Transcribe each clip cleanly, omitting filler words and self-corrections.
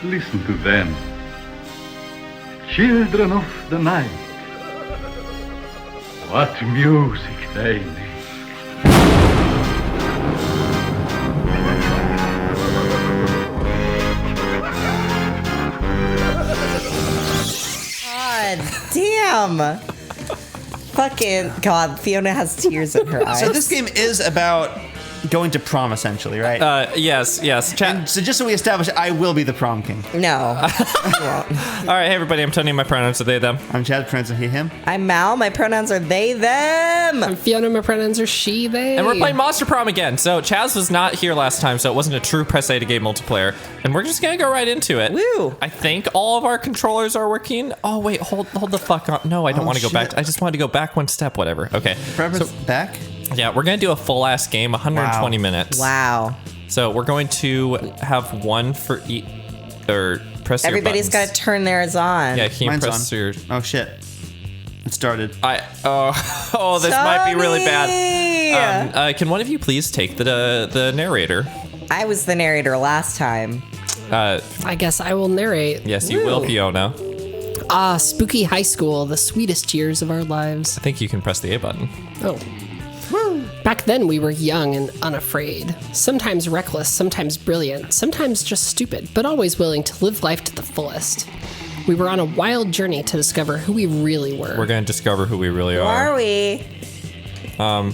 Listen to them. Children of the night. What music they make. God damn. Fucking God, Fiona has tears in her eyes. So this game is about going to prom, essentially, right? Yes. And so just so we establish, I will be the prom king. No. You won't. All right, hey everybody, I'm Tony. My pronouns are they, them. I'm Chad, pronouns are he, him. I'm Mal. My pronouns are they, them. I'm Fiona, my pronouns are she, they. And we're playing Monster Prom again. So Chaz was not here last time, so it wasn't a true press A to game multiplayer. And we're just gonna go right into it. Woo. I think all of our controllers are working. Oh wait, hold the fuck on. No, I don't want to go back. I just wanted to go back one step, whatever. Okay. Preference back? Yeah, we're gonna do a full ass game, 120 minutes. Wow. So we're going to have one for each, or press your Everybody's got buttons. to turn theirs on. Yeah, can you Mine's press on. your... Oh, shit. It started. Oh, this might be really bad. Can one of you please take the narrator? I was the narrator last time. I guess I will narrate. Yes, you will, Fiona. Spooky high school, the sweetest years of our lives. I think you can press the A button. Oh. Back then, we were young and unafraid. Sometimes reckless, sometimes brilliant, sometimes just stupid, but always willing to live life to the fullest. We were on a wild journey to discover who we really were. We're going to discover who we really Who are. are we? All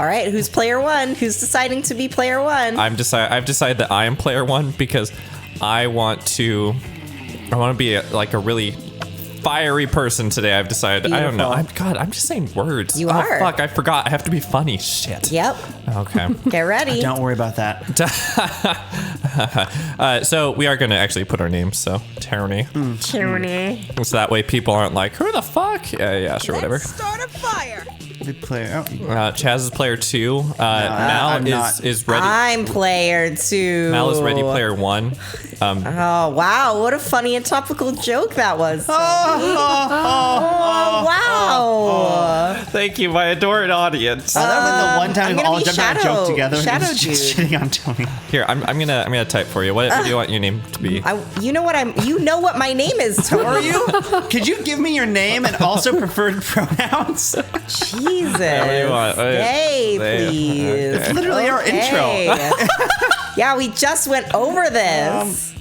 right, who's player one? Who's deciding to be player one? I've decided that I am player one because I want to be a really fiery person today. I've decided. I don't know. I'm just saying words. You are. Fuck, I forgot. I have to be funny. Shit. Yep. Okay. Get ready. Don't worry about that. So we are going to actually put our names. So Tony. Tony. So that way people aren't like, who the fuck? Yeah, sure, whatever. Start a fire. Good player. Oh. Chaz is player 2. I'm Mal not. is ready. I'm player 2. Mal is ready player 1. Oh, wow. What a funny and topical joke that was. Wow. Thank you, my adored audience. That was like the one time I'm we gonna all be jumped on a Shadow- joke together and Shadow was just Dude. shitting on Tony. Here, I'm gonna type for you. What do you want your name to be? You know what my name is, Tony. Are you? Could you give me your name and also preferred pronouns? Jesus. What do you want? Hey, They- please. It's literally our intro. Yeah, we just went over this.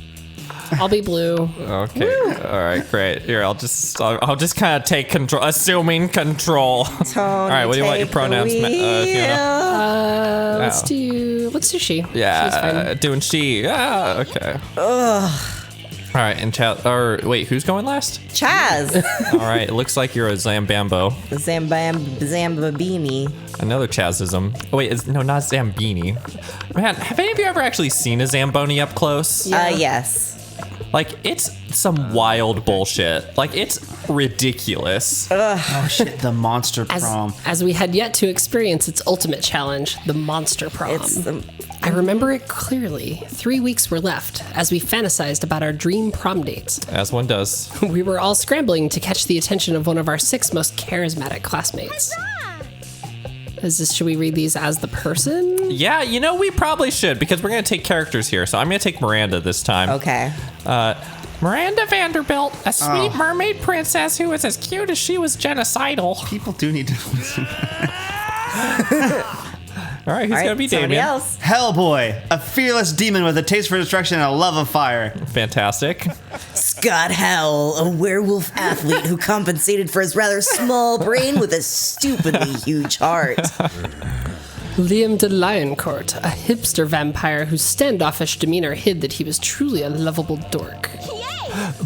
I'll be blue. Okay. All right. Great. Here, I'll just kind of take control, assuming control. Tony, All right. What do you want your pronouns, Fiona? Let's do she. She's Yeah, fine. doing she. Yeah. Okay. Ugh. All right, and wait, who's going last? Chaz. All right, it looks like you're a Zambambo. Zambabini. Another Chazism. Oh, wait, no, not Zambini. Man, have any of you ever actually seen a Zamboni up close? Yes. Like, it's some wild bullshit. Like, it's ridiculous. Oh shit, the monster prom. As we had yet to experience its ultimate challenge, the monster prom. I remember it clearly. 3 weeks were left as we fantasized about our dream prom dates. As one does. We were all scrambling to catch the attention of one of our 6 most charismatic classmates. Should we read these as the person? Yeah, we probably should, because we're going to take characters here. So I'm going to take Miranda this time. Okay. Miranda Vanderbilt, a sweet mermaid princess who was as cute as she was genocidal. People do need to listen. All right, who's going to be somebody Damien? else. Hellboy, a fearless demon with a taste for destruction and a love of fire. Fantastic. Scott Howell, a werewolf athlete who compensated for his rather small brain with a stupidly huge heart. Liam de Lioncourt, a hipster vampire whose standoffish demeanor hid that he was truly a lovable dork.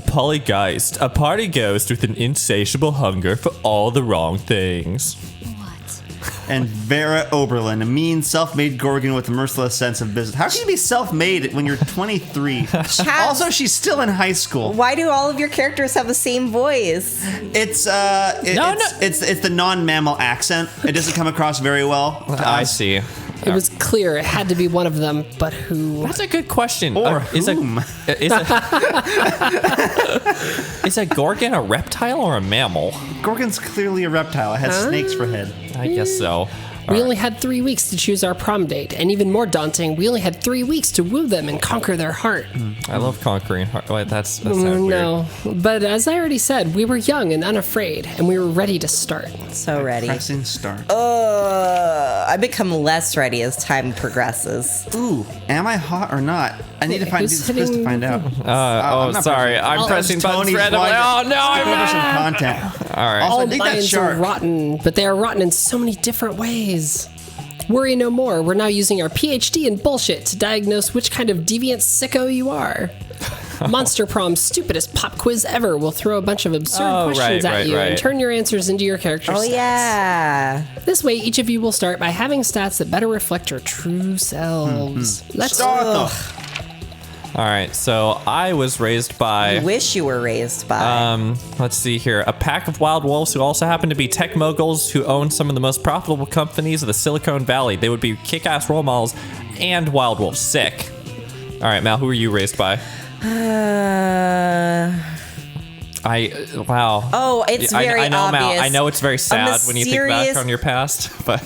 Polygeist, a party ghost with an insatiable hunger for all the wrong things. And Vera Oberlin, a mean, self-made Gorgon with a merciless sense of business. How can you be self-made when you're 23? Also, she's still in high school. Why do all of your characters have the same voice? It's the non-mammal accent. It doesn't come across very well. I see. It was clear it had to be one of them, but who? That's a good question. Or Is whom? is a Gorgon a reptile or a mammal? Gorgon's clearly a reptile. It has snakes for head. I guess so. We only had 3 weeks to choose our prom date, and even more daunting, we only had 3 weeks to woo them and conquer their heart. I love conquering heart. Wait, that sounds weird. No, but as I already said, we were young and unafraid, and we were ready to start. So ready. Pressing start. I become less ready as time progresses. Ooh, am I hot or not? I need to do who's this quiz to hitting- find out. Oh, not sorry. I'm pressing buttons Tony's randomly. Oh, wanting no, to I'm skip over not. some content. All right. Also, I All think that's minds are sharp. rotten, but they are rotten in so many different ways. Worry no more. We're now using our PhD in bullshit to diagnose which kind of deviant sicko you are. Monster Prom's stupidest pop quiz ever will throw a bunch of absurd questions at you and turn your answers into your character's Oh, stats. yeah. This way, each of you will start by having stats that better reflect your true selves. Let's Start though. All right. So I was raised by. Wish you were raised by. Let's see here. A pack of wild wolves who also happen to be tech moguls who own some of the most profitable companies of the Silicon Valley. They would be kick-ass role models and wild wolves. Sick. All right, Mal, who were you raised by? Wow. Oh, it's very I know, obvious. Mal. I know it's very sad when you think back mysterious- on your past, but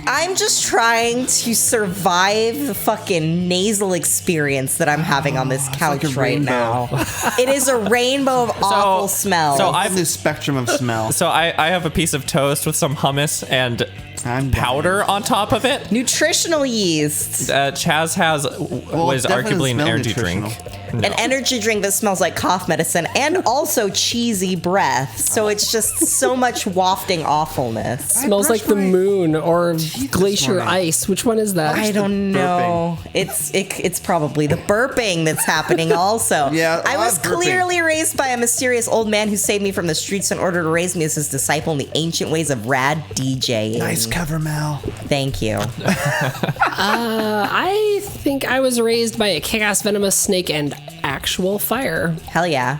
I'm just trying to survive the fucking nasal experience that I'm having on this couch like a right rainbow. now. It is a rainbow of awful smells. so I have the spectrum of smell. so I have a piece of toast with some hummus and I'm powder on top of it. Nutritional yeast. Chaz has was definitely arguably an smell energy drink. nutritional. No. An energy drink that smells like cough medicine and also cheesy breath. So it's just so much wafting awfulness. smells like the moon or glacier morning. ice. Which one is that? I don't know. It's probably the burping that's happening also. Yeah, I a lot was of burping. clearly raised by a mysterious old man who saved me from the streets in order to raise me as his disciple in the ancient ways of rad DJing. Nice cover, Mal. Thank you. I think I was raised by a kick-ass venomous snake and actual fire. Hell yeah.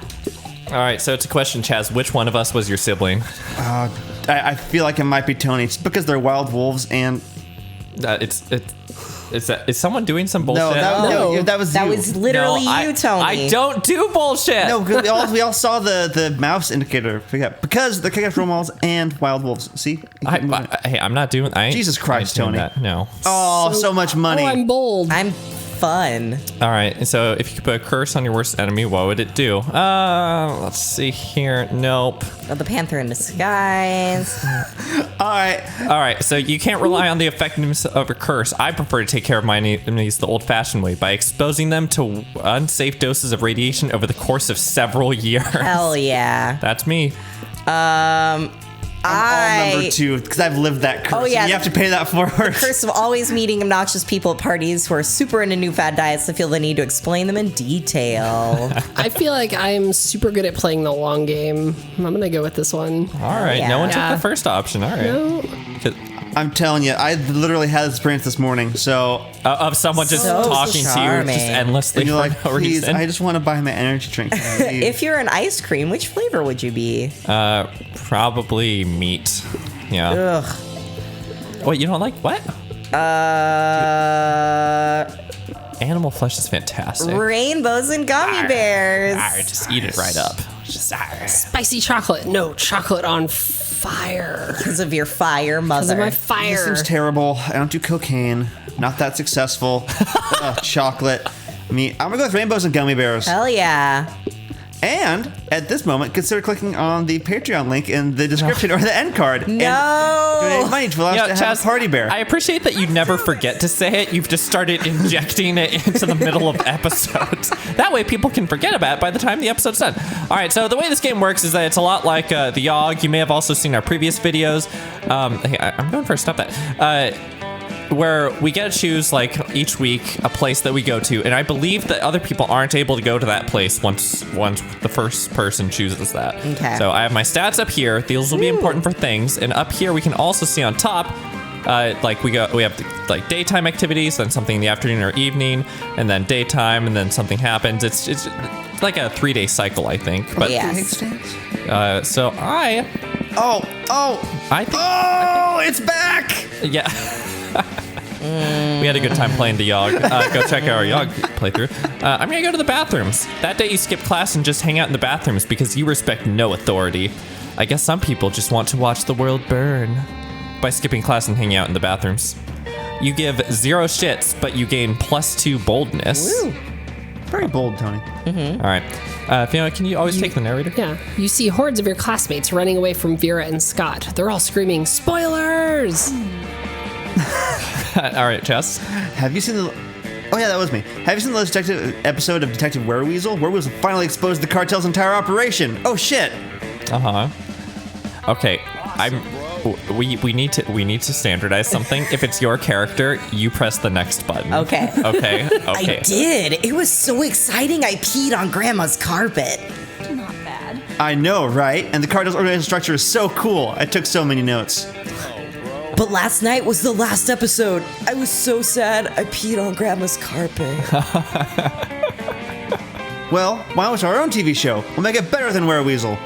All right, so it's a question, Chaz. Which one of us was your sibling? I feel like it might be Tony just because they're wild wolves and Is someone doing some bullshit? that was That you. was literally you, Tony. I don't do bullshit. No, 'cause we all saw the mouse indicator. Yeah, because they're kick-ass role models and wild wolves. See? Hey, I'm not doing. I ain't- Jesus Christ, I ain't doing Tony. That. No. Oh, so much money. Oh, I'm bold. I'm fun. All right. So if you could put a curse on your worst enemy, what would it do? Let's see here. Nope. Oh, the panther in disguise. All right. All right. So you can't rely on the effectiveness of a curse. I prefer to take care of my enemies the old-fashioned way by exposing them to unsafe doses of radiation over the course of several years. Hell yeah. That's me. All number 2 because I've lived that curse. Oh, yeah. And you have to pay that forward. Curse of always meeting obnoxious people at parties who are super into new fad diets that feel the need to explain them in detail. I feel like I'm super good at playing the long game. I'm gonna go with this one. All right. yeah. No one Yeah. took the first option. All right. No. 'Cause- I'm telling you, I literally had this experience this morning. So Of someone just So talking to you charming. just endlessly and you're for like, no please, reason. I just want to buy my energy drink. If you're an ice cream, which flavor would you be? Probably meat. Yeah. Ugh. Wait, you don't like what? Uh, Animal flesh is fantastic. rainbows and gummy bears. Just eat it right up. Just, Spicy chocolate. No, chocolate on fire. Because of your fire Because of mother. my This fire. seems terrible. I don't do cocaine. Not that successful. Chocolate. Me. I'm gonna go with rainbows and gummy bears. Hell yeah. And at this moment, consider clicking on the Patreon link in the description or the end card. And donate money to allow us to have a party bear. I appreciate that you never forget to say it. You've just started injecting it into the middle of episodes. That way people can forget about it by the time the episode's done. All right, so the way this game works is that it's a lot like the Yogg. You may have also seen our previous videos. Hey, I'm going for a stop that. Where we get to choose, like, each week a place that we go to, and I believe that other people aren't able to go to that place once the first person chooses that. Okay. So I have my stats up here. These will be important for things, and up here we can also see on top, like we have like daytime activities, then something in the afternoon or evening, and then daytime, and then something happens. It's like a 3-day cycle, I think. But Yes. so I think it's back! yeah. We had a good time playing the Yogg. Go check out our Yogg playthrough. I'm gonna go to the bathrooms. That day you skip class and just hang out in the bathrooms because you respect no authority. I guess some people just want to watch the world burn. by skipping class and hanging out in the bathrooms. You give 0 shits, but you gain +2 boldness. Woo. Very bold, Tony. All right. Fiona, can you always take the narrator? Yeah. You see hordes of your classmates running away from Vera and Scott. They're all screaming, "Spoilers!" All right, Jess. Have you seen the... Oh, yeah, that was me. Have you seen the latest episode of Detective Wereweasel? Wereweasel finally exposed the cartel's entire operation. Oh, shit. Uh-huh. Okay, we need to standardize something. If it's your character, you press the next button. Okay. Okay. I did. It was so exciting. I peed on Grandma's carpet. Not bad. I know, right? And the cartel's organizational structure is so cool. I took so many notes. But last night was the last episode. I was so sad. I peed on Grandma's carpet. Well, why don't we start our own TV show? We'll make it better than Wereweasel.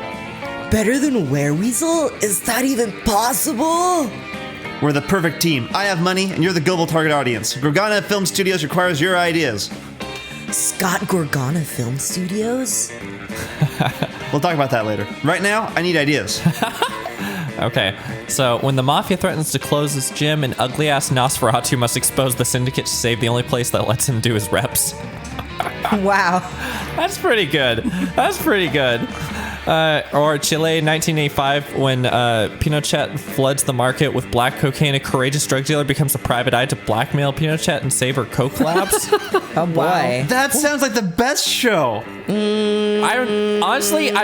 Better than Wereweasel? Is that even possible? We're the perfect team. I have money, and you're the global target audience. Gorgana Film Studios requires your ideas. Scott Gorgana Film Studios? We'll talk about that later. Right now, I need ideas. Okay, so when the Mafia threatens to close his gym, an ugly-ass Nosferatu must expose the Syndicate to save the only place that lets him do his reps. Wow. That's pretty good. That's pretty good. Or Chile, 1985, when Pinochet floods the market with black cocaine, a courageous drug dealer becomes a private eye to blackmail Pinochet and save her coke labs. Oh boy. That sounds like the best show. I'm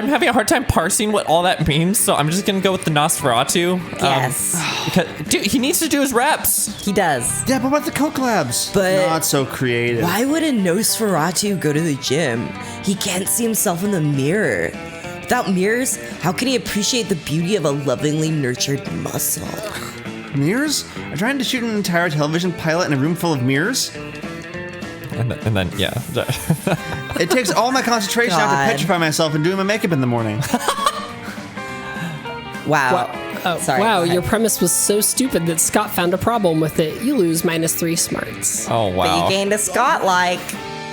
having a hard time parsing what all that means, so I'm just gonna go with the Nosferatu. Yes. Because, dude, he needs to do his reps. He does. Yeah, but what about the Coke Labs? But not so creative. why would a Nosferatu go to the gym? He can't see himself in the mirror. Without mirrors, how can he appreciate the beauty of a lovingly nurtured muscle? Mirrors? I'm trying to shoot an entire television pilot in a room full of mirrors? And then yeah. It takes all my concentration out to God. petrify myself and doing my makeup in the morning. Wow. Sorry. Wow, go ahead. your premise was so stupid that Scott found a problem with it. You lose -3 smarts. Oh But wow. you gained a Scott like.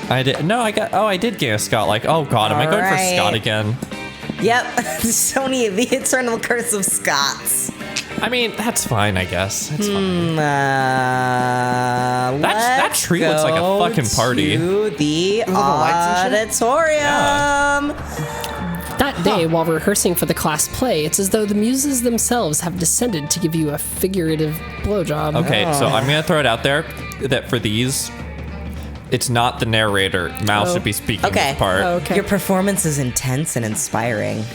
I did. No, I did gain a Scott. Like, oh god, am I going for Alright. Scott again? Yep. Sony, the eternal curse of Scots. I mean, that's fine, I guess. It's fine. That tree looks like a fucking party. To the lights and auditorium. That day, while rehearsing for the class play, it's as though the muses themselves have descended to give you a figurative blowjob. Okay, so I'm gonna throw it out there that for these, it's not the narrator. Mal should be speaking Okay. this part. Okay. Your performance is intense and inspiring.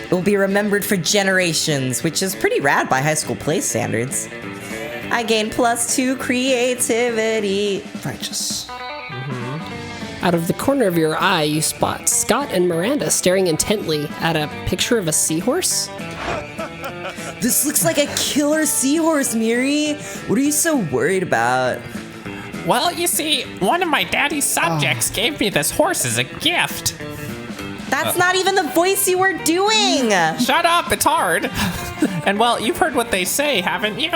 It will be remembered for generations, which is pretty rad by high school play standards. I gain +2 creativity. Righteous. Out of the corner of your eye, you spot Scott and Miranda staring intently at a picture of a seahorse. This looks like a killer seahorse, Miri. What are you so worried about? Well, you see, one of my daddy's subjects gave me this horse as a gift. That's not even the voice you were doing. Shut up, it's hard. And well, you've heard what they say, haven't you?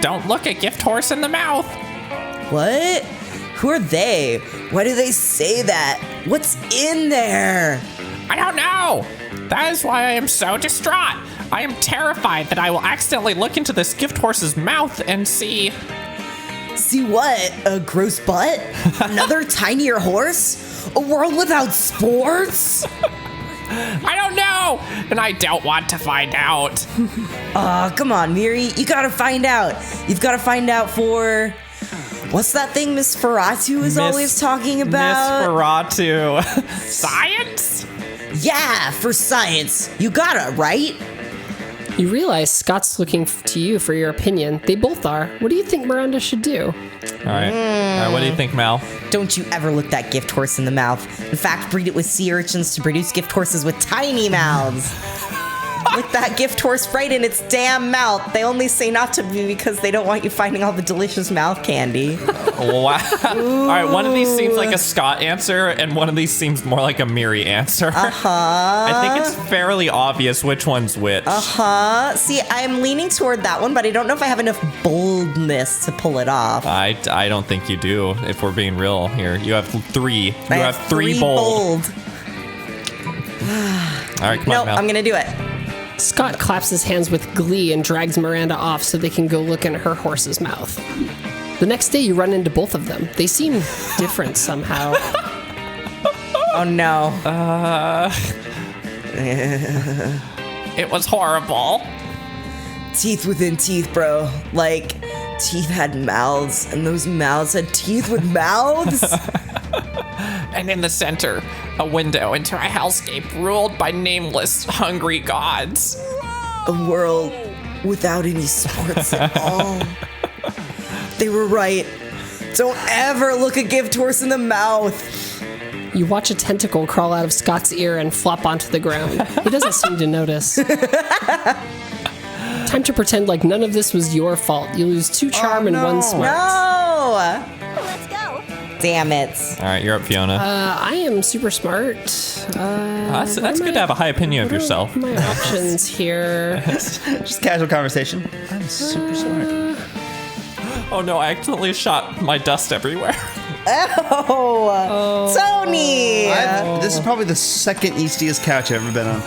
Don't look a gift horse in the mouth. What? Who are they? Why do they say that? What's in there? I don't know. That is why I am so distraught. I am terrified that I will accidentally look into this gift horse's mouth and see... See what? A gross butt? Another tinier horse? A world without sports? I don't know, and I don't want to find out. Aw, come on, Miri. You gotta find out. You've gotta find out for... What's that thing Miss Ferratu is always talking about? Nosferatu. Science? Yeah, for science. You gotta, right? You realize Scott's looking to you for your opinion. They both are. What do you think Miranda should do? All right, what do you think, Mal? Don't you ever look that gift horse in the mouth. In fact, breed it with sea urchins to produce gift horses with tiny mouths. Look that gift horse right in its damn mouth. They only say not to be because they don't want you finding all the delicious mouth candy. Wow. All right, one of these seems like a Scott answer, and one of these seems more like a Miri answer. I think it's fairly obvious which one's which. See, I'm leaning toward that one, but I don't know if I have enough boldness to pull it off. I don't think you do, if we're being real here. You have 3. You I have 3 bold. All right, come Nope, on, Mal. I'm gonna do it. Scott claps his hands with glee and drags Miranda off so they can go look in her horse's mouth. The next day, you run into both of them. They seem different somehow. Oh no. It was horrible. Teeth within teeth, bro. Like, teeth had mouths, and those mouths had teeth with mouths? And in the center, a window into a hellscape ruled by nameless, hungry gods. A world without any sports at all. They were right. Don't ever look a gift horse in the mouth. You watch a tentacle crawl out of Scott's ear and flop onto the ground. He doesn't seem to notice. Time to pretend like none of this was your fault. You lose 2 charm and 1 smart. No! Let's go. Damn it. All right, you're up, Fiona. I am super smart. That's good to have a high opinion of yourself. My options here. Just casual conversation. I'm super smart. Oh no, I accidentally shot my dust everywhere. Oh, Tony! This is probably the second eastiest couch I've ever been on.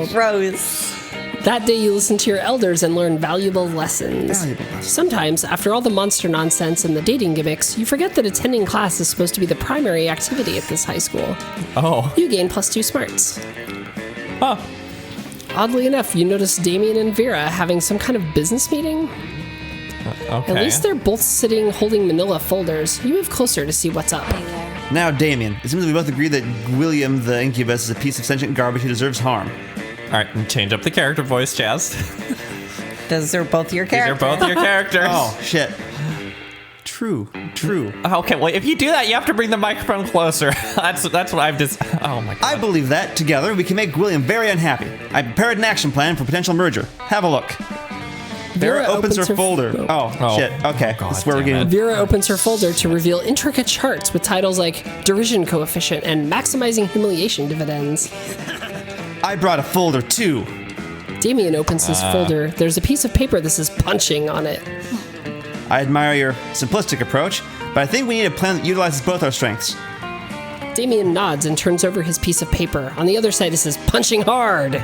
Gross. That day you listen to your elders and learn valuable lessons. Sometimes, after all the monster nonsense and the dating gimmicks, you forget that attending class is supposed to be the primary activity at this high school. Oh. You gain +2 smarts. Oh. Oddly enough, you notice Damien and Vera having some kind of business meeting. Okay. At least they're both sitting holding manila folders. You move closer to see what's up. Now, Damien, it seems we both agree that William the Incubus is a piece of sentient garbage who deserves harm. All right, and change up the character voice, Chaz. Those are both your These are characters. both your characters. Oh, shit. True. Okay, well, if you do that, you have to bring the microphone closer. That's what I've just. Oh my god. I believe that, together, we can make William very unhappy. I prepared an action plan for potential merger. Have a look. Vera opens her folder. Oh, shit. Okay. God, This is where we're damn getting. it. Vera opens her folder to reveal intricate charts with titles like Derision Coefficient and Maximizing Humiliation Dividends. I brought a folder too. Damien opens his folder. There's a piece of paper that says punching on it. I admire your simplistic approach, but I think we need a plan that utilizes both our strengths. Damien nods and turns over his piece of paper. On the other side it says punching hard.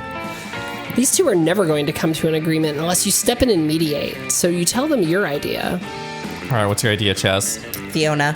These two are never going to come to an agreement unless you step in and mediate. So you tell them your idea. All right, what's your idea, Chaz? Fiona.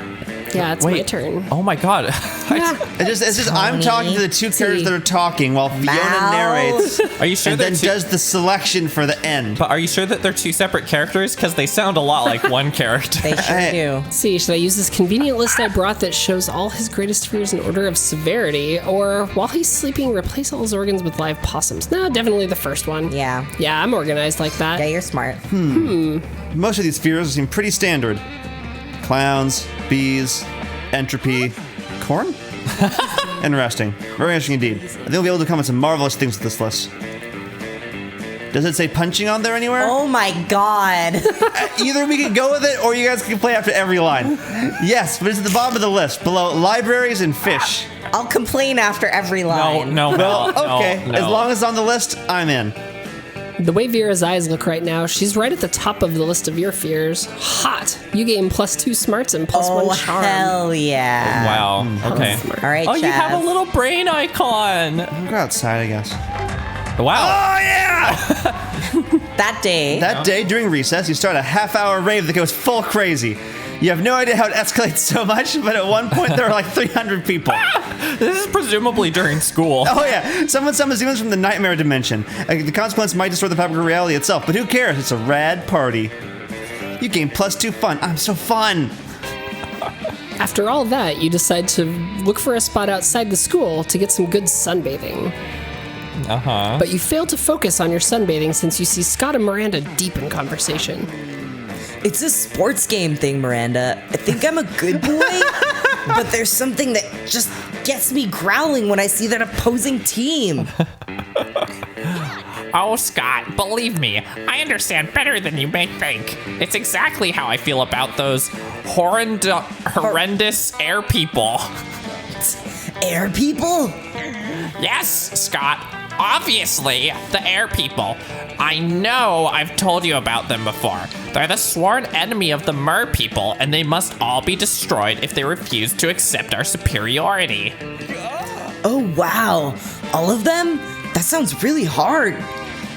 Yeah, it's my turn. Oh my god. It's just I'm talking to the two characters that are talking while Fiona narrates Are you sure and they're then does the selection for the end. But are you sure that they're 2 separate characters? Because they sound a lot like one character. They sure do. See, should I use this convenient list I brought that shows all his greatest fears in order of severity? Or while he's sleeping, replace all his organs with live possums? No, definitely the first one. Yeah. Yeah, I'm organized like that. Yeah, you're smart. Most of these fears seem pretty standard. Clowns, bees, entropy, corn? Interesting. Very interesting indeed. I think we'll be able to come up with some marvelous things with this list. Does it say punching on there anywhere? Oh my god. Either we can go with it or you guys can play after every line. Yes, but it's at the bottom of the list, below libraries and fish. I'll complain after every line. No. Okay, no. as long as it's on the list, I'm in. The way Vera's eyes look right now, she's right at the top of the list of your fears. Hot. You gain +2 smarts and +1 charm. Hell yeah. Wow. Okay. All right, Oh, you have a Chaz. little brain icon. I'll go outside, I guess. Wow. Oh, yeah! That day. That day during recess, you start a half-hour rave that goes full crazy. You have no idea how it escalates so much, but at one point there are like 300 people. This is presumably during school. Oh yeah, someone summons demons from the nightmare dimension. The consequence might destroy the fabric of reality itself, but who cares? It's a rad party. You gain +2 fun. I'm so fun. After all that, you decide to look for a spot outside the school to get some good sunbathing. Uh-huh. But you fail to focus on your sunbathing since you see Scott and Miranda deep in conversation. It's a sports game thing, Miranda. I think I'm a good boy, but there's something that just gets me growling when I see that opposing team. Oh, Scott, believe me, I understand better than you may think. It's exactly how I feel about those horrendous air people. Air people? Yes, Scott, obviously, the air people. I know I've told you about them before. They're the sworn enemy of the mer people, and they must all be destroyed if they refuse to accept our superiority. Oh, wow. All of them? That sounds really hard.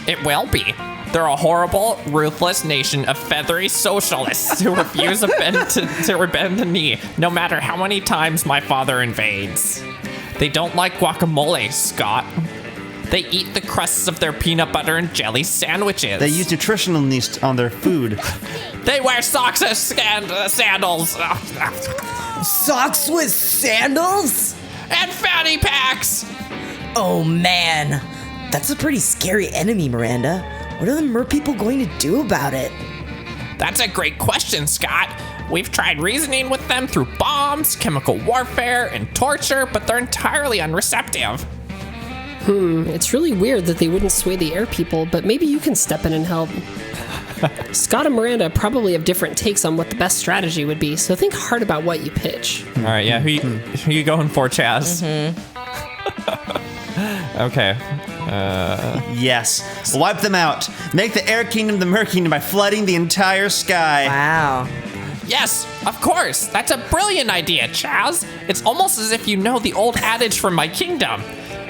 It will be. They're a horrible, ruthless nation of feathery socialists who refuse to bend the knee, no matter how many times my father invades. They don't like guacamole, Scott. They eat the crusts of their peanut butter and jelly sandwiches. They use nutritional yeast on their food. They wear socks and sandals. Socks with sandals? And fanny packs. Oh, man. That's a pretty scary enemy, Miranda. What are the mer people going to do about it? That's a great question, Scott. We've tried reasoning with them through bombs, chemical warfare, and torture, but they're entirely unreceptive. It's really weird that they wouldn't sway the air people, but maybe you can step in and help. Scott and Miranda probably have different takes on what the best strategy would be, so think hard about what you pitch. All right, yeah, who you going for, Chaz? Okay. Yes. Wipe them out. Make the Air Kingdom the Mer Kingdom by flooding the entire sky. Wow. Yes, of course. That's a brilliant idea, Chaz. It's almost as if you know the old adage from my kingdom.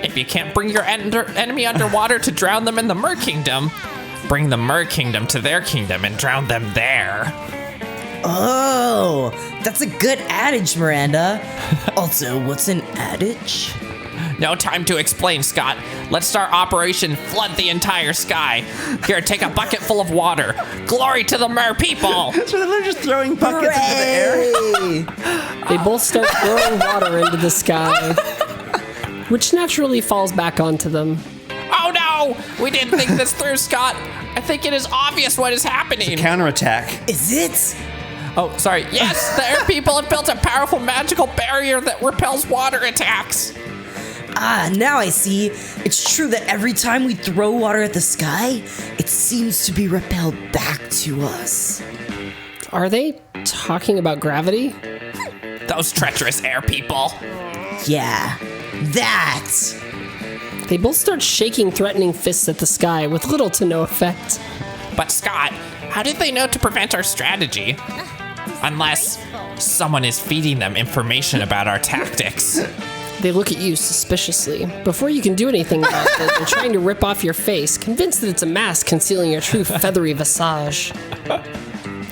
If you can't bring your enemy underwater to drown them in the Mer Kingdom, bring the Mer Kingdom to their kingdom and drown them there. Oh, that's a good adage, Miranda. Also, what's an adage? No time to explain, Scott. Let's start Operation Flood the Entire Sky. Here, take a bucket full of water. Glory to the Mer people! So they're just throwing buckets into the air? Hooray! They both start throwing water into the sky, which naturally falls back onto them. Oh no! We didn't think this through, Scott. I think it is obvious what is happening. Counterattack. Is it? Oh, sorry. Yes, the air people have built a powerful magical barrier that repels water attacks. Ah, now I see. It's true that every time we throw water at the sky, it seems to be repelled back to us. Are they talking about gravity? Those treacherous air people. Yeah, that. They both start shaking threatening fists at the sky with little to no effect. But Scott, how did they know to prevent our strategy? Unless someone is feeding them information about our tactics. They look at you suspiciously. Before you can do anything about it, they're trying to rip off your face, convinced that it's a mask concealing your true feathery visage.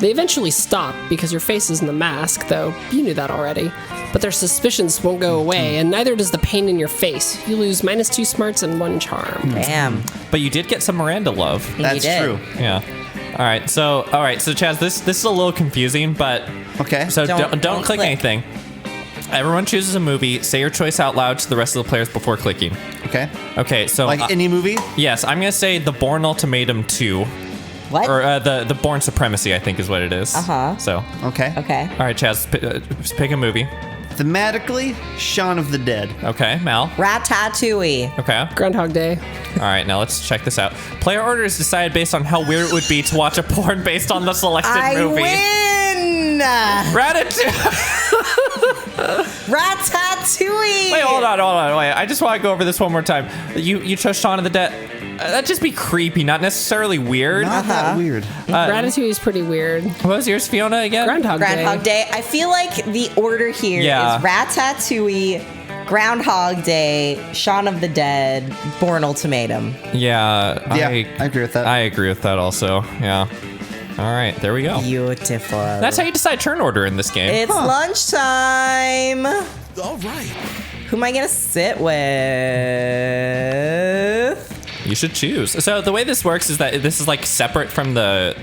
They eventually stop because your face isn't a mask, though you knew that already. But their suspicions won't go away, and neither does the pain in your face. You lose -2 smarts and 1 charm. Damn. But you did get some Miranda love. That's did. true. Yeah. All right, so Chaz, this is a little confusing, but Okay. so Don't don't click click. anything. Everyone chooses a movie. Say your choice out loud to the rest of the players before clicking. Okay. Okay, so Like any movie? yes, I'm gonna say The Bourne Ultimatum 2, What? or the Bourne Supremacy, I think is what it is. So, Okay. Okay. all right, Chaz, pick a movie. Thematically, Shaun of the Dead. Okay, Mal. Ratatouille. Okay. Groundhog Day. All right, now let's check this out. Player order is decided based on how weird it would be to watch a porn based on the selected I movie. win! Ratatouille. Ratatouille! Wait, hold on. Wait, I just want to go over this one more time. You chose Shaun of the Dead. That'd just be creepy, not necessarily weird. Not that weird. Ratatouille is pretty weird. What was yours, Fiona, again? Groundhog Day. I feel like the order here Yeah. is Ratatouille, Groundhog Day, Shaun of the Dead, Bourne Ultimatum. Yeah, Yeah, I agree with that. I agree with that also. Yeah. All right, there we go. Beautiful. That's how you decide turn order in this game. It's lunchtime. All right. Who am I gonna sit with? You should choose. So the way this works is that this is like separate from the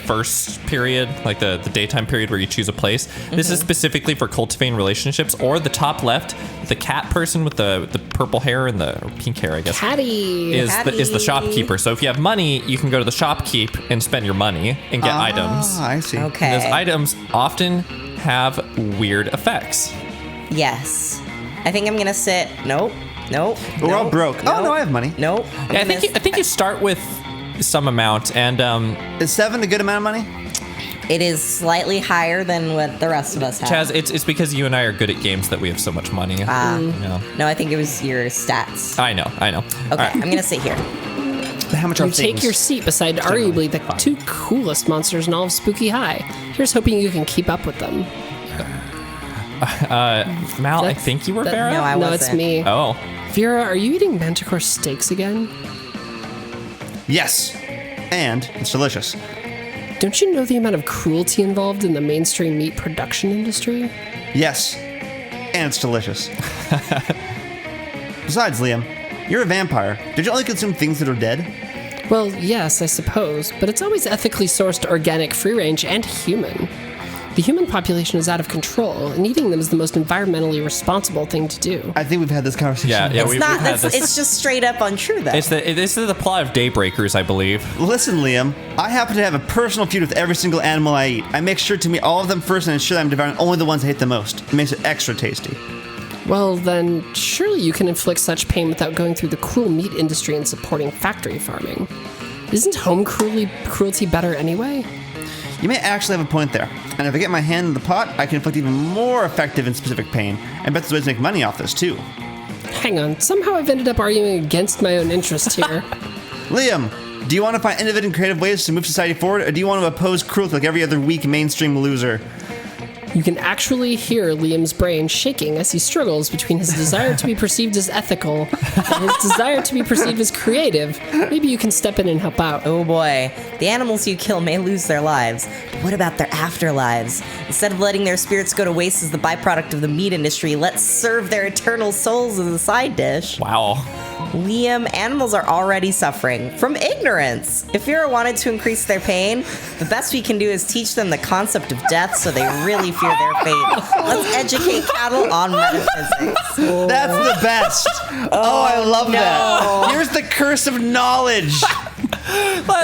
first period, like the daytime period where you choose a place. This is specifically for cultivating relationships. Or the top left, the cat person with the purple hair and the or pink hair, I guess, Hattie. is the shopkeeper. So if you have money, you can go to the shopkeep and spend your money and get items. Ah, I see. And those Okay. items often have weird effects. Yes. I think I'm gonna sit. Nope. We're all broke. Oh, no, I have money. Nope. Yeah, I think you start with some amount, and Is 7 a good amount of money? It is slightly higher than what the rest of us have. Chaz, it's because you and I are good at games that we have so much money. Yeah. No, I think it was your stats. I know. Okay, All right. I'm gonna sit here. How much are You take your seat beside arguably the 2 coolest monsters in all of Spooky High. Here's hoping you can keep up with them. Mal, I think you were Vera? No, I No, wasn't. it's me. Oh. Vera, are you eating manticore steaks again? Yes. And it's delicious. Don't you know the amount of cruelty involved in the mainstream meat production industry? Yes. And it's delicious. Besides, Liam, you're a vampire. Did you only consume things that are dead? Well, yes, I suppose, but it's always ethically sourced organic, free-range, and human. The human population is out of control, and eating them is the most environmentally responsible thing to do. I think we've had this conversation. Yeah, It's we've not. had That's. this. It's just straight up untrue, though. This is the plot of Daybreakers, I believe. Listen, Liam, I happen to have a personal feud with every single animal I eat. I make sure to meet all of them first and ensure that I'm devouring only the ones I hate the most. It makes it extra tasty. Well, then, surely you can inflict such pain without going through the cruel meat industry and supporting factory farming. Isn't home cruelty better anyway? You may actually have a point there. And if I get my hand in the pot, I can inflict even more effective and specific pain. I bet there's ways to make money off this, too. Hang on, somehow I've ended up arguing against my own interest here. Liam, do you want to find innovative and creative ways to move society forward, or do you want to oppose cruelty like every other weak mainstream loser? You can actually hear Liam's brain shaking as he struggles between his desire to be perceived as ethical and his desire to be perceived as creative. Maybe you can step in and help out. Oh boy, the animals you kill may lose their lives, but what about their afterlives? Instead of letting their spirits go to waste as the byproduct of the meat industry, let's serve their eternal souls as a side dish. Wow. Liam, animals are already suffering from ignorance. If Vera wanted to increase their pain, the best we can do is teach them the concept of death so they really fear their fate. Let's educate cattle on metaphysics. That's the best. Oh, I love no. that. Here's the curse of knowledge.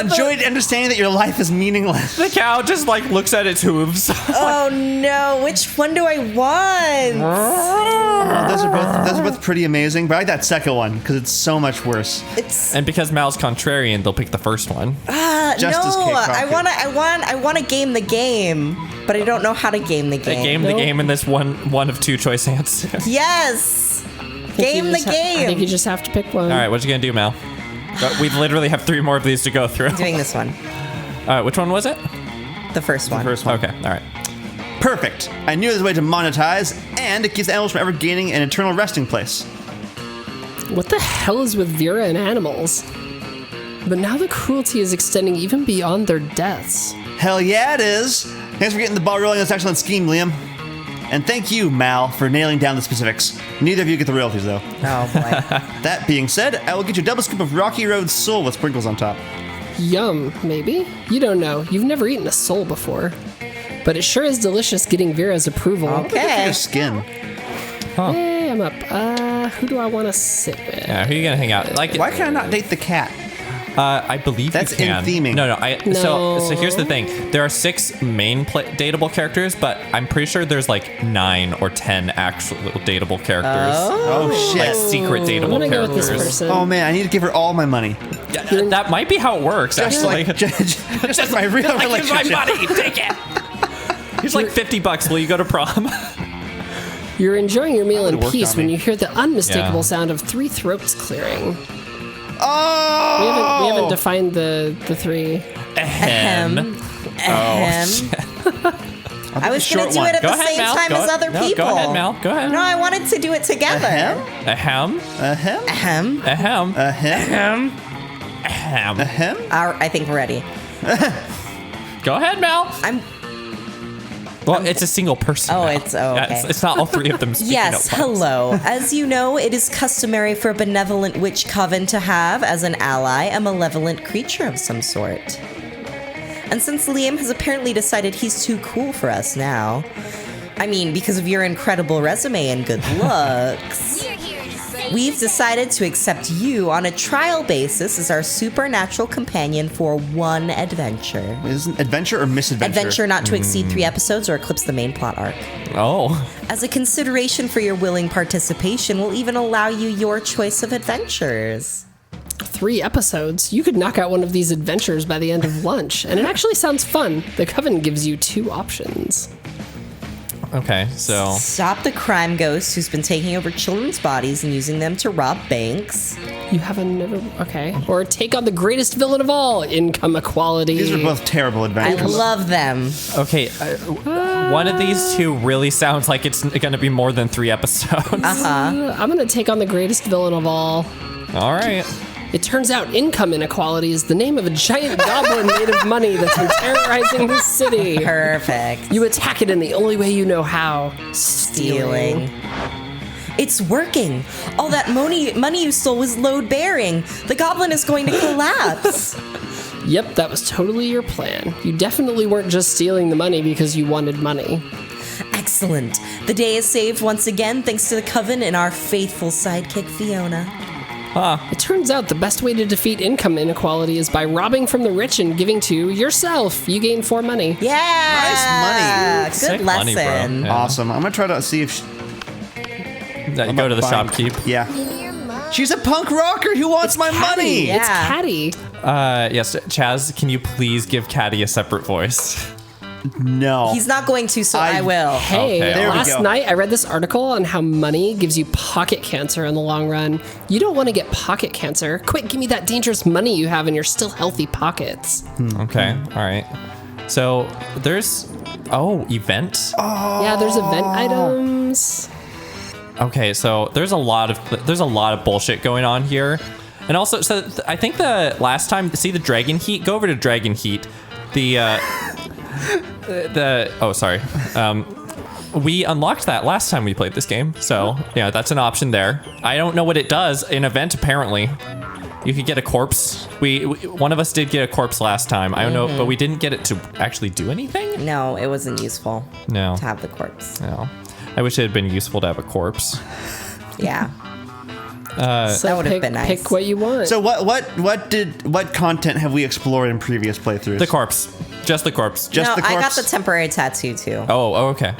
Enjoy understanding that your life is meaningless. The cow just like looks at its hooves. Oh no, which one do I want? Those are both pretty amazing, but I like that second one because it's so much worse. It's And because Mal's contrarian, they'll pick the first one. Just as no, Kate I Crockett. want to game the game, but I don't know how to game the They game. game the game in this one of two choice answers. Yes, game the I think you game. just have to pick one. All right, what you gonna do, Mal? We literally have 3 more of these to go through. Doing this one, All right, which one was it? the first one. First one. Okay, all right. Perfect. I knew there's a way to monetize, and it keeps the animals from ever gaining an eternal resting place. What the hell is with Vera and animals? But now the cruelty is extending even beyond their deaths. Hell yeah, it is. Thanks for getting the ball rolling on this excellent scheme, Liam. And thank you, Mal, for nailing down the specifics. Neither of you get the royalties, though. Oh boy. That being said, I will get you a double scoop of Rocky Road Soul with sprinkles on top. Yum, maybe? You don't know. You've never eaten a soul before. But it sure is delicious getting Vera's approval. Okay. Your skin. Hey, I'm up. Who do I want to sit with? Yeah, who are you gonna hang out? Like, Why can I not date the cat? I believe That's you can. in theming. No. No. So here's the thing. There are 6 main dateable characters, but I'm pretty sure there's like 9 or 10 actual dateable characters. Oh, Like shit. secret I'm dateable gonna go with this characters. person. Oh, man, I need to give her all my money. Yeah, that might be how it works. Just Actually, like, just like my real Like, here's my relationship. money. Take it. Here's like $50. Will you go to prom? You're enjoying your meal in worked peace on when me. you hear the unmistakable Yeah. sound of 3 throats clearing. Oh! We haven't defined the 3. Ahem. Ahem. I was going to do it at Go the ahead, same Mal. time Go as ahead. other No, people. go ahead, Mal. Go ahead. No, I wanted to do it together. Ahem? Ahem. Ahem? Ahem. Ahem? Ahem. Ahem? I think we're ready. Go ahead, Mal. Well, it's a single person. Oh, now. it's- Yeah, okay. it's not all 3 of them speaking Yes, at once. hello. As you know, it is customary for a benevolent witch coven to have, as an ally, a malevolent creature of some sort. And since Liam has apparently decided he's too cool for us now, I mean, because of your incredible resume and good looks, we've decided to accept you on a trial basis as our supernatural companion for one adventure. Isn't adventure or misadventure? Adventure not to exceed 3 episodes or eclipse the main plot arc. Oh. As a consideration for your willing participation, we'll even allow you your choice of adventures. 3 episodes? You could knock out one of these adventures by the end of lunch, and it actually sounds fun. The Coven gives you 2 options. Okay, so Stop the crime ghost who's been taking over children's bodies and using them to rob banks. You have okay. Or take on the greatest villain of all, income equality. These are both terrible I adventures. love them. okay, one of these two really sounds like it's going to be more than 3 episodes. I'm gonna take on the greatest villain of all. All right. It turns out income inequality is the name of a giant goblin made of money that's been terrorizing the city. Perfect. You attack it in the only way you know how. Stealing. It's working. All that money you stole was load bearing. The goblin is going to collapse. Yep, that was totally your plan. You definitely weren't just stealing the money because you wanted money. Excellent. The day is saved once again thanks to the Coven and our faithful sidekick Fiona. It turns out the best way to defeat income inequality is by robbing from the rich and giving to yourself. You gain 4 money. Yeah. Nice Good Sick money, bro. lesson. Yeah. Awesome. I'm gonna try to see if Go to the shopkeep. Yeah. She's a punk rocker who wants my money. Yeah. It's Caddy. Yes, Chaz, can you please give Caddy a separate voice? No. He's not going to, so I will. Hey, Okay. There we last go. night I read this article on how money gives you pocket cancer in the long run. You don't want to get pocket cancer. Quick, give me that dangerous money you have in your still healthy pockets. Okay, all right. So there's event. Yeah, there's event items. Okay, so there's a lot of bullshit going on here, and also I think the last time the Dragon Heat. Go over to Dragon Heat. We unlocked that last time we played this game, so yeah, that's an option there. I don't know what it does in event. Apparently, you could get a corpse. One of us did get a corpse last time. I don't know, but we didn't get it to actually do anything. No, it wasn't useful No, to have the corpse. no. I wish it had been useful to have a corpse. Yeah. So that would've been nice. Pick what you want. So what content have we explored in previous playthroughs? The corpse, just the corpse. Just no, the I got corpse? the temporary tattoo too. Oh, okay.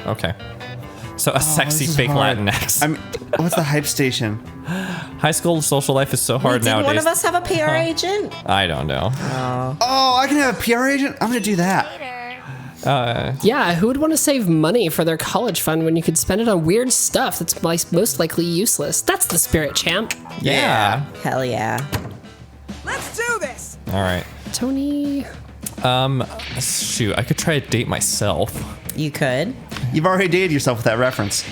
So a sexy this is fake hard. Latinx. I mean, what's the hype station? High school social life is so hard Did nowadays. one of us have a PR agent? I don't know. Oh, I can have a PR agent? I'm gonna do that. Yeah, who would want to save money for their college fund when you could spend it on weird stuff that's most likely useless? That's the spirit, champ. Yeah. Hell yeah. Let's do this! All right. Tony. Shoot, I could try to date myself. You could. You've already dated yourself with that reference.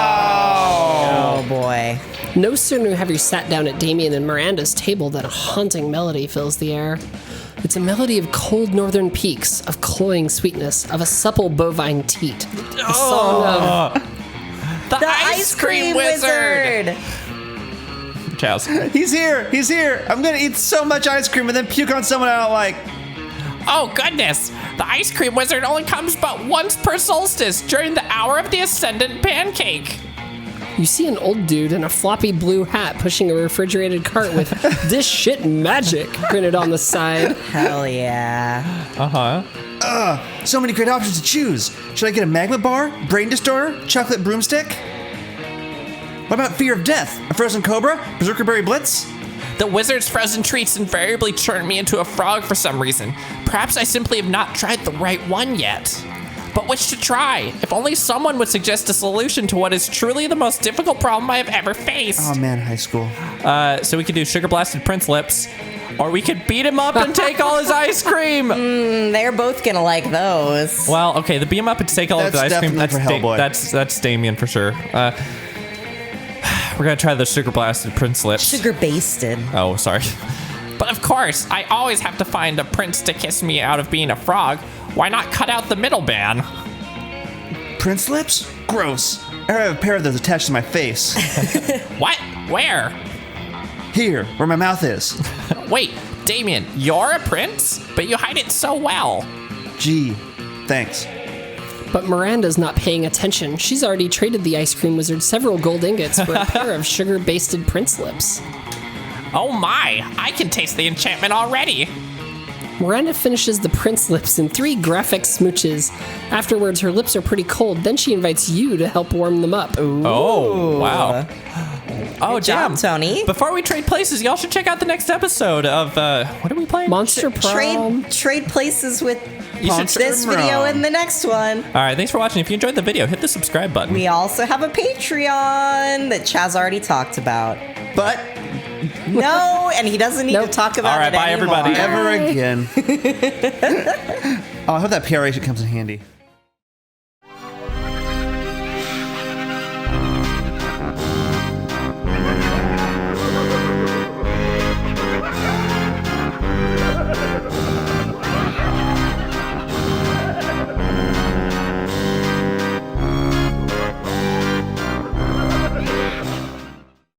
Oh boy. No sooner have you sat down at Damien and Miranda's table than a haunting melody fills the air. It's a melody of cold northern peaks, of cloying sweetness, of a supple bovine teat. A song of The ice cream wizard. Chaz. He's here. I'm gonna eat so much ice cream and then puke on someone I don't like. Oh goodness! The ice cream wizard only comes but once per solstice during the hour of the ascendant pancake. You see an old dude in a floppy blue hat pushing a refrigerated cart with "This shit magic" printed on the side. Hell yeah. So many great options to choose. Should I get a magma bar, brain distorter, chocolate broomstick? What about fear of death? A frozen cobra, berserker berry blitz? The wizard's frozen treats invariably turn me into a frog for some reason. Perhaps I simply have not tried the right one yet. But which to try? If only someone would suggest a solution to what is truly the most difficult problem I have ever faced. Oh man, high school. So we could do sugar blasted Prince Lips, or we could beat him up and take all his ice cream. They're both gonna like those. Well, okay, the beat him up and take all of the That's ice cream. definitely for Hellboy. That's Damien for sure. We're gonna try the sugar blasted Prince Lips. Sugar basted. Oh, sorry. But of course, I always have to find a prince to kiss me out of being a frog. Why not cut out the middle ban? Prince lips? Gross. I have a pair of those attached to my face. What? Where? Here, where my mouth is. Wait, Damien, you're a prince? But you hide it so well. Gee, thanks. But Miranda's not paying attention. She's already traded the ice cream wizard several gold ingots for a pair of sugar-basted Prince Lips. Oh my, I can taste the enchantment already. Miranda finishes the Prince Lips in 3 graphic smooches. Afterwards, her lips are pretty cold. Then she invites you to help warm them up. Oh, wow. Oh, Good job, damn. Tony. Before we trade places, y'all should check out the next episode of, what are we playing? Monster Prom. Trade places with You should this video and the next one. All right, thanks for watching. If you enjoyed the video, hit the subscribe button. We also have a Patreon that Chaz already talked about. But No, and he doesn't need to talk about All right, it bye, anymore. everybody. ever again. Oh, I hope that PRA shit comes in handy.